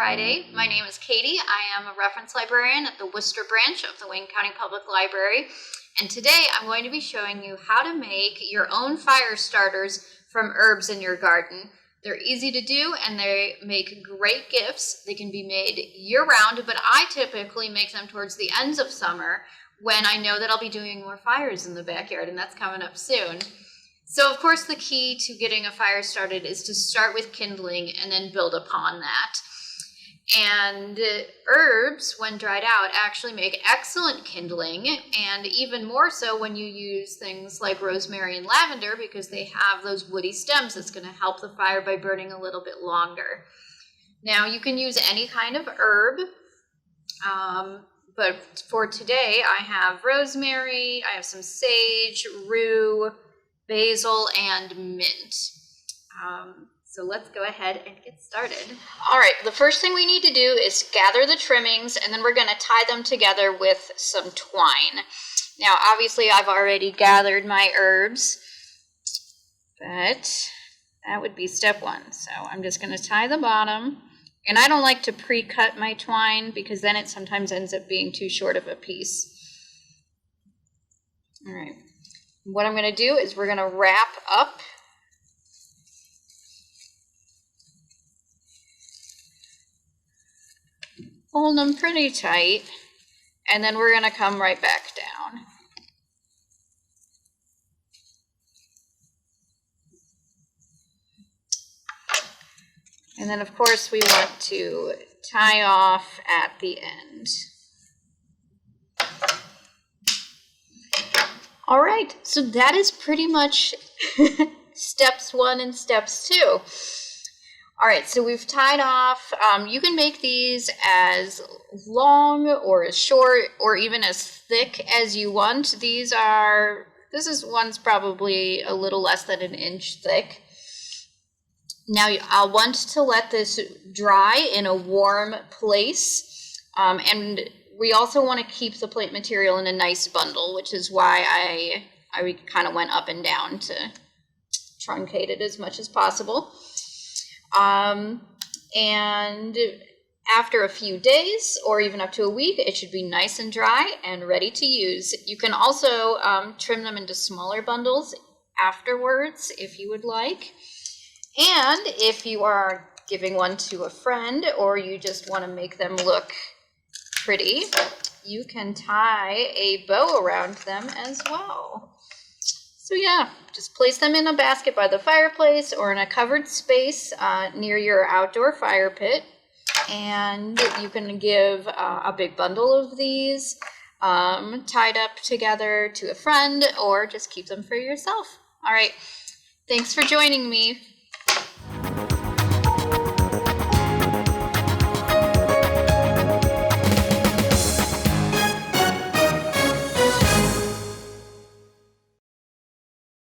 Friday. My name is Katie. I am a reference librarian at the Worcester branch of the Wayne County Public Library. And today I'm going to be showing you how to make your own fire starters from herbs in your garden. They're easy to do and they make great gifts. They can be made year-round, but I typically make them towards the ends of summer when I know that I'll be doing more fires in the backyard, and that's coming up soon. So of course the key to getting a fire started is to start with kindling and then build upon that. And herbs, when dried out, actually make excellent kindling, and even more so when you use things like rosemary and lavender, because they have those woody stems that's going to help the fire by burning a little bit longer. Now you can use any kind of herb, but for today I have rosemary, I have some sage, rue, basil, and mint. So let's go ahead and get started. All right, the first thing we need to do is gather the trimmings, and then we're going to tie them together with some twine. Now, obviously, I've already gathered my herbs, but that would be step one. So I'm just going to tie the bottom, and I don't like to pre-cut my twine because then it sometimes ends up being too short of a piece. All right, what I'm going to do is we're going to wrap up hold them pretty tight, and then we're going to come right back down. And then, of course, we want to tie off at the end. All right, so that is pretty much steps 1 and steps 2. All right, so we've tied off. You can make these as long or as short or even as thick as you want. One's probably a little less than an inch thick. Now I'll want to let this dry in a warm place. And we also want to keep the plate material in a nice bundle, which is why I kind of went up and down to truncate it as much as possible. And after a few days or even up to a week, it should be nice and dry and ready to use. You can also trim them into smaller bundles afterwards if you would like. And if you are giving one to a friend or you just want to make them look pretty, you can tie a bow around them as well. So yeah, just place them in a basket by the fireplace or in a covered space near your outdoor fire pit. And you can give a big bundle of these tied up together to a friend or just keep them for yourself. All right, thanks for joining me.